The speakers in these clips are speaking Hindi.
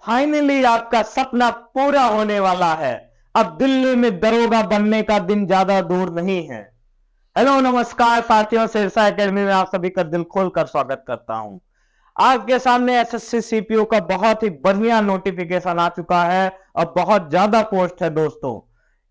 फाइनली आपका सपना पूरा होने वाला है। अब दिल्ली में दरोगा बनने का दिन ज्यादा दूर नहीं है। हेलो नमस्कार साथियों, सिरसा एकेडमी में आप सभी का दिल खोलकर स्वागत करता हूं। आपके सामने एसएससी सीपीओ का बहुत ही बढ़िया नोटिफिकेशन आ चुका है और बहुत ज्यादा पोस्ट है दोस्तों।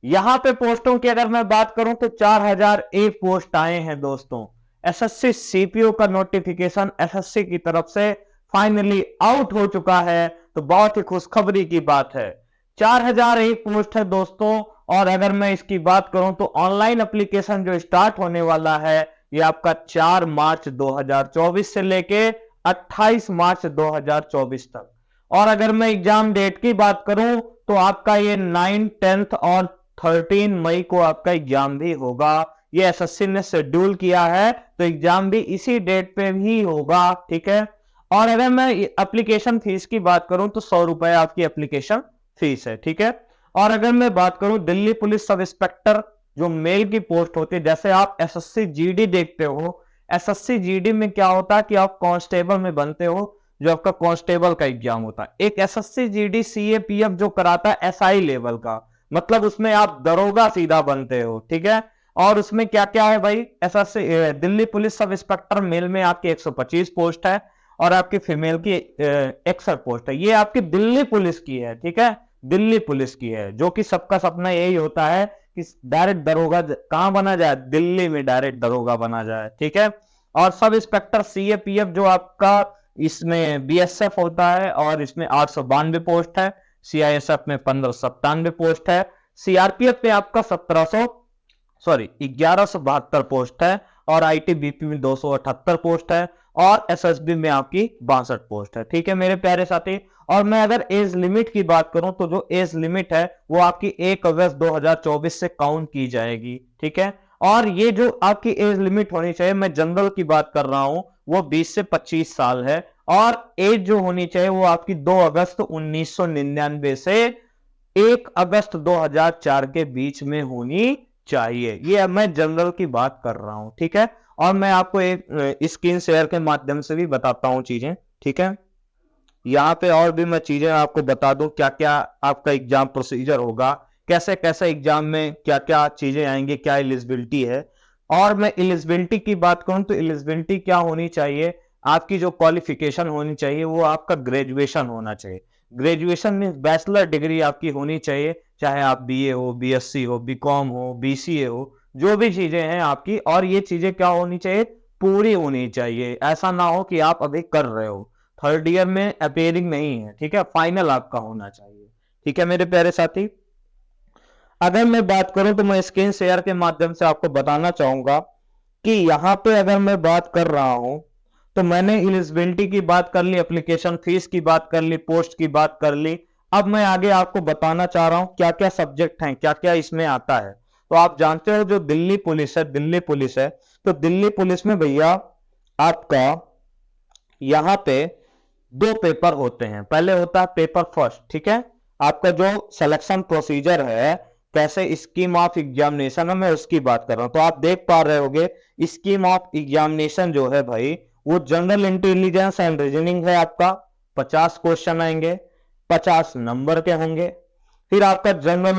यहां पे पोस्टों की अगर मैं बात करूं तो 4001 पोस्ट आए हैं दोस्तों। एसएससी सीपीओ का नोटिफिकेशन एसएससी की तरफ से फाइनली आउट हो चुका है, तो बहुत ही खुशखबरी की बात है। 4001 पोस्ट है दोस्तों। और अगर मैं इसकी बात करूं तो ऑनलाइन एप्लीकेशन जो स्टार्ट होने वाला है ये आपका 4 मार्च 2024 से लेके 28 मार्च 2024 तक। और अगर मैं एग्जाम डेट की बात करूं तो आपका ये 9, 10 और 13 मई को आपका एग्जाम भी होगा। ये एसएससी ने शेड्यूल किया है, तो एग्जाम भी इसी डेट पे ही होगा, ठीक है। और अगर मैं एप्लीकेशन फीस की बात करूं तो 100 रुपए आपकी एप्लीकेशन फीस है, ठीक है। और अगर मैं बात करूं दिल्ली पुलिस सब इंस्पेक्टर जो मेल की पोस्ट होती है, जैसे आप एसएससी जीडी देखते हो, एसएससी जीडी में क्या होता है कि आप कांस्टेबल में बनते हो, जो आपका कांस्टेबल का एग्जाम होता है। एक एसएससी जीडी सीएपीएफ जो कराता है एसआई लेवल का, मतलब उसमें आप दरोगा सीधा बनते हो, ठीक है। और उसमें क्या क्या है भाई, SSC Delhi police sub inspector male में आपकी 125 पोस्ट है और आपकी फीमेल की 61 पोस्ट है। ये आपकी दिल्ली पुलिस की है, ठीक है, दिल्ली पुलिस की है, जो कि सबका सपना यही होता है कि डायरेक्ट दरोगा कहां बना जाए, दिल्ली में डायरेक्ट दरोगा बना जाए, ठीक है। और सब इंस्पेक्टर सीएपीएफ जो आपका इसमें बीएसएफ होता है और इसमें 892 पोस्ट है, सीआईएसएफ में 1597 पोस्ट है, सीआरपीएफ में आपका 1172 पोस्ट है और आईटीबीपी में 278 पोस्ट है और एसएसबी में आपकी 62 पोस्ट है, ठीक है मेरे प्यारे साथी। और मैं अगर एज लिमिट की बात करूं तो जो एज लिमिट है वो आपकी 1 अगस्त 2024 से काउंट की जाएगी, ठीक है। और ये जो आपकी एज लिमिट होनी चाहिए, मैं जनरल की बात कर रहा हूं, वो 20 से 25 साल है। और एज जो होनी चाहिए वो आपकी 2 अगस्त 1999 से 1 अगस्त 2004 के बीच में होनी चाहिए। ये मैं जनरल की बात कर रहा हूं, ठीक है। और मैं आपको एक स्क्रीन शेयर के माध्यम से भी बताता हूं चीजें, ठीक है। यहाँ पे और भी मैं चीजें आपको बता दूं क्या क्या आपका एग्जाम प्रोसीजर होगा, कैसे कैसे एग्जाम में क्या क्या चीजें आएंगी, क्या एलिजिबिलिटी है। और मैं एलिजिबिलिटी की बात करूं तो एलिजिबिलिटी क्या होनी चाहिए, आपकी जो क्वालिफिकेशन होनी चाहिए वो आपका ग्रेजुएशन होना चाहिए। ग्रेजुएशन मीन बैचलर डिग्री आपकी होनी चाहिए, चाहे आप बीए हो, बीएससी हो, बीकॉम हो, बीसीए हो, जो भी चीजें हैं आपकी। और ये चीजें क्या होनी चाहिए, पूरी होनी चाहिए। ऐसा ना हो कि आप अभी कर रहे हो, थर्ड ईयर में अपेयरिंग नहीं है, ठीक है, फाइनल आपका होना चाहिए, ठीक है मेरे प्यारे साथी। अगर मैं बात करूं तो मैं स्क्रीन शेयर के माध्यम से आपको बताना चाहूंगा कि यहां पे अगर मैं बात कर रहा हूं तो मैंने एलिजिबिलिटी की बात कर ली, एप्लीकेशन फीस की बात कर ली, पोस्ट की बात कर ली। अब मैं आगे आपको बताना चाह रहा हूं क्या क्या सब्जेक्ट हैं, क्या क्या इसमें आता है। तो आप जानते हो जो दिल्ली पुलिस है, दिल्ली पुलिस है, तो दिल्ली पुलिस में भैया आपका यहां पे 2 पेपर होते हैं। पहले होता है पेपर फर्स्ट, ठीक है, आपका जो सिलेक्शन प्रोसीजर है, कैसे स्कीम ऑफ एग्जामिनेशन है, मैं उसकी बात कर रहा हूं। तो आप देख पा रहे होगे स्कीम ऑफ एग्जामिनेशन जो है भाई, वो जनरल इंटेलिजेंस एंड रीजनिंग है आपका। 50 क्वेश्चन आएंगे, 50 नंबर के होंगे। फिर आपका general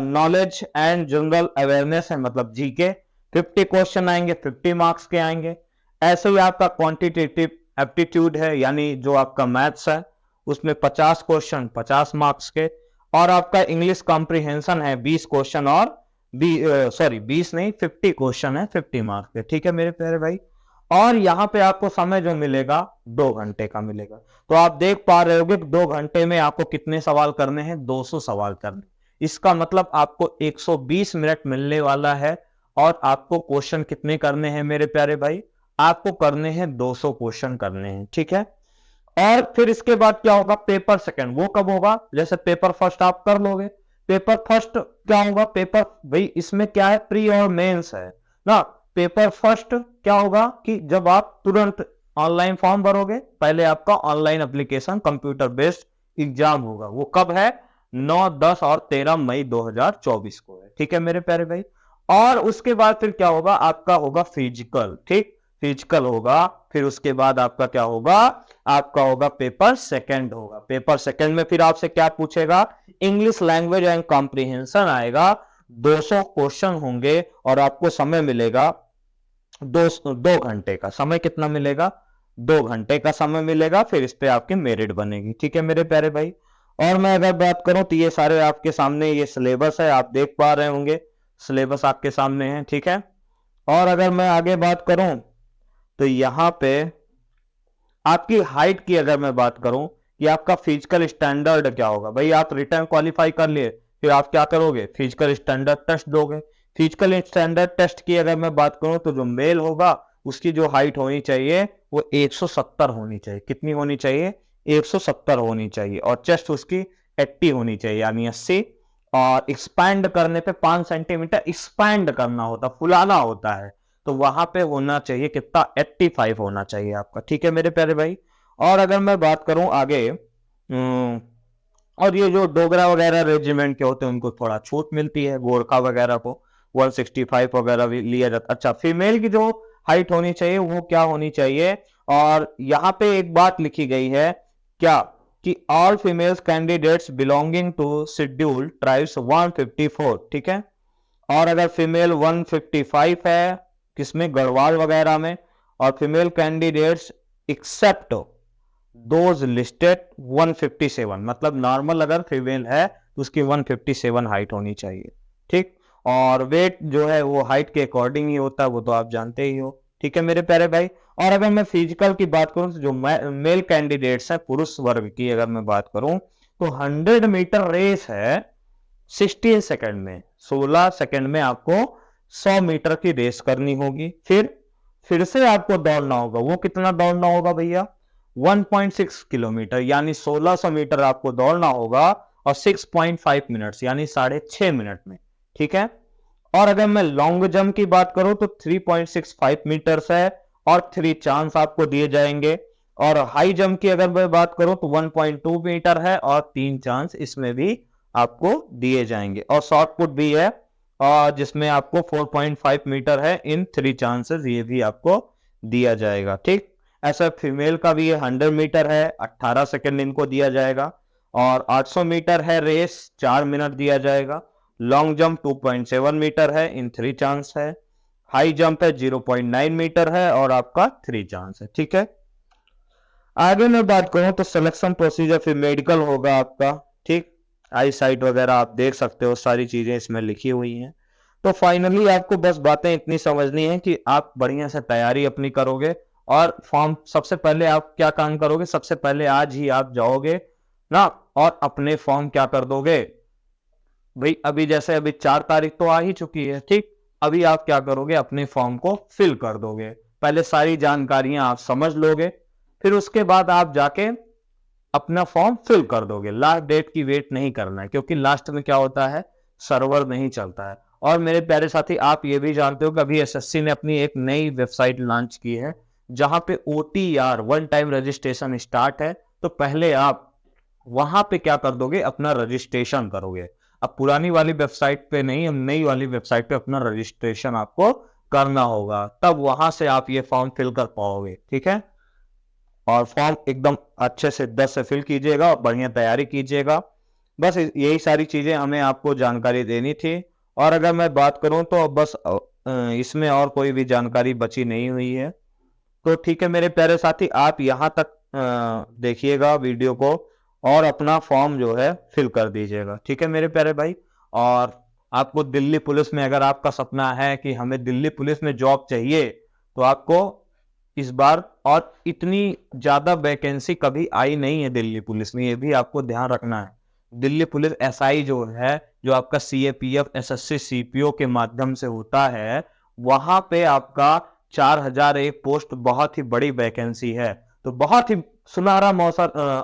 knowledge and general awareness है, मतलब जीके, 50 क्वेश्चन आएंगे, 50 मार्क्स के आएंगे। ऐसे ही आपका क्वांटिटेटिव एप्टीट्यूड है, यानी जो आपका मैथ्स है, उसमें 50 क्वेश्चन 50 मार्क्स के। और आपका इंग्लिश कॉम्प्रिहेंशन है 20 क्वेश्चन और 20 नहीं 50 क्वेश्चन है 50 मार्क्स के, ठीक है मेरे प्यारे भाई। और यहां पे आपको समय जो मिलेगा 2 घंटे का मिलेगा। तो आप देख पा रहे होगे 2 घंटे में आपको कितने सवाल करने हैं, 200 सवाल करने। इसका मतलब आपको 120 मिनट मिलने वाला है। और आपको क्वेश्चन कितने करने हैं मेरे प्यारे भाई, आपको करने हैं 200 क्वेश्चन करने हैं, ठीक है। और फिर इसके बाद क्या होगा, पेपर सेकंड, वो कब होगा, जैसे पेपर फर्स्ट आप कर लोगे, पेपर फर्स्ट क्या होगा, पेपर भाई इसमें क्या है, प्री और मेंस है ना। पेपर फर्स्ट क्या होगा कि जब आप तुरंत ऑनलाइन फॉर्म भरोगे, पहले आपका online application computer based exam होगा, वो कब है, 9, 10 और 13 मई 2024 को है, ठीक है मेरे प्यारे भाई। और उसके बाद फिर क्या होगा, आपका होगा फिजिकल, ठीक, फिजिकल होगा। फिर उसके बाद आपका क्या होगा, आपका होगा पेपर सेकंड होगा। पेपर सेकंड में फिर आपसे क्या पूछेगा, इंग्लिश लैंग्वेज एंड कॉम्प्रिहेंशन आएगा, 200 क्वेश्चन होंगे और आपको समय मिलेगा 2 घंटे का। समय कितना मिलेगा, 2 घंटे का समय मिलेगा। फिर इस पे आपकी मेरिट बनेगी। ठीक है मेरे प्यारे भाई। और मैं अगर बात करूं तो ये सारे आपके सामने ये सिलेबस है, आप देख पा रहे होंगे सिलेबस आपके सामने है। ठीक है। और अगर मैं आगे बात करूं तो यहां पे आपकी हाइट की अगर मैं बात करूं कि आपका फिजिकल स्टैंडर्ड क्या होगा, भाई आप रिटर्न क्वालिफाई कर लिए, फिर आप क्या करोगे, फिजिकल स्टैंडर्ड टेस्ट दोगे। फिजिकल स्टैंडर्ड टेस्ट की अगर मैं बात करूं तो जो मेल होगा उसकी जो हाइट होनी चाहिए वो 170 होनी चाहिए। कितनी होनी चाहिए, 170 होनी चाहिए। और चेस्ट उसकी 80 होनी चाहिए, यानी 80। और एक्सपैंड करने पे 5 सेंटीमीटर एक्सपैंड करना होता, फुलाना होता है, तो वहां पे होना चाहिए कितना, 85 होना चाहिए आपका। ठीक है मेरे प्यारे भाई। और अगर मैं बात करूं आगे, और ये जो डोगरा वगैरह रेजिमेंट के होते हैं उनको थोड़ा छूट मिलती है, गोरखा वगैरह को 165 वगैरह भी लिया जाता। अच्छा, फीमेल की जो हाइट होनी चाहिए वो क्या होनी चाहिए, और यहां पे एक बात लिखी गई है क्या, कि all females candidates belonging to schedule tribes 154। ठीक है। और अगर फीमेल 155 है किसमें, गढ़वाल वगैरह में, और female candidates accept those listed 157, मतलब नॉर्मल अगर फीमेल है तो उसकी 157 हाइट होनी चाहिए। ठीक। और वेट जो है वो हाइट के अकॉर्डिंग ही होता है, वो तो आप जानते ही हो। ठीक है मेरे प्यारे भाई। और अगर मैं फिजिकल की बात करूं तो जो मेल कैंडिडेट्स हैं पुरुष वर्ग की अगर मैं बात करूं तो 100 मीटर रेस है 16 सेकंड में, 16 सेकंड में आपको 100 मीटर की रेस करनी होगी। फिर से आपको दौड़ना होगा, वो कितना दौड़ना होगा भैया, 1.6 किलोमीटर, यानी 1600 मीटर आपको दौड़ना होगा, और 6.5 मिनट्स यानी 6.5 मिनट में। ठीक है। और अगर मैं लॉन्ग जंप की बात करूं तो 3.65 मीटर्स है, और 3 चांस आपको दिए जाएंगे। और हाई जंप की अगर मैं बात करूं तो 1.2 मीटर है, और 3 चांस इसमें भी आपको दिए जाएंगे। और शॉर्ट पुट भी है, और जिसमें आपको 4.5 मीटर है, इन 3 चांसेस ये भी आपको दिया जाएगा। ठीक। ऐसा फीमेल का भी 100 मीटर है, 18 सेकंड इनको दिया जाएगा। और 800 मीटर है रेस, 4 मिनट दिया जाएगा। लॉन्ग जंप 2.7 मीटर है, इन 3 चांस है। हाई जंप है 0.9 मीटर है, और आपका 3 चांस है। ठीक है। आगे मैं बात करूं तो सिलेक्शन प्रोसीजर फिर मेडिकल होगा आपका। ठीक। आई साइट वगैरह आप देख सकते हो, सारी चीजें इसमें लिखी हुई हैं। तो फाइनली आपको बस बातें इतनी समझनी है कि आप बढ़िया से तैयारी अपनी करोगे, और फॉर्म सबसे पहले आप क्या काम करोगे, सबसे पहले आज ही आप जाओगे ना, और अपने फॉर्म क्या कर दोगे भाई, अभी जैसे अभी 4 तारीख तो आ ही चुकी है। ठीक। अभी आप क्या करोगे, अपने फॉर्म को फिल कर दोगे, पहले सारी जानकारियां आप समझ लोगे, फिर उसके बाद आप जाके अपना फॉर्म फिल कर दोगे। लास्ट डेट की वेट नहीं करना है, क्योंकि लास्ट में क्या होता है, सर्वर नहीं चलता है। और मेरे प्यारे साथी, आप ये भी जानते हो कि अभी एसएससी ने अपनी एक नई वेबसाइट लॉन्च की है, जहां पे OTR one time registration start है। तो पहले आप वहां पे क्या कर दोगे, अपना रजिस्ट्रेशन करोगे। अब पुरानी वाली वेबसाइट पे नहीं, अब नई वाली वेबसाइट पे अपना रजिस्ट्रेशन आपको करना होगा, तब वहां से आप ये फॉर्म फिल कर पाओगे। ठीक है। और फॉर्म एकदम अच्छे से 10 से फिल कीजिएगा, और बढ़िया तैयारी कीजिएगा। बस यही सारी चीजें हमें आपको जानकारी देनी थी। और अगर मैं बात करूं तो बस इसमें और कोई भी जानकारी बची नहीं हुई है। तो ठीक है मेरे प्यारे साथी, आप यहां तक देखिएगा वीडियो को, और अपना फॉर्म जो है फिल कर दीजिएगा। ठीक है मेरे प्यारे भाई। और आपको दिल्ली पुलिस में, अगर आपका सपना है कि हमें दिल्ली पुलिस में जॉब चाहिए, तो आपको इस बार, और इतनी ज्यादा वैकेंसी कभी आई नहीं है दिल्ली पुलिस में, ये भी आपको ध्यान रखना है। दिल्ली पुलिस एसआई जो है, जो आपका सीएपीएफ एसएससी सीपीओ के माध्यम से होता है, वहां पे आपका 4001 पोस्ट बहुत ही बड़ी वैकेंसी है। तो बहुत ही सुनहरा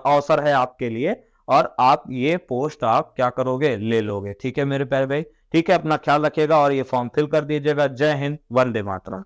अवसर है आपके लिए, और आप ये पोस्ट आप क्या करोगे, ले लोगे। ठीक है मेरे प्यारे भाई। ठीक है, अपना ख्याल रखिएगा और ये फॉर्म फिल कर दीजिएगा। जय हिंद, वंदे मातरम।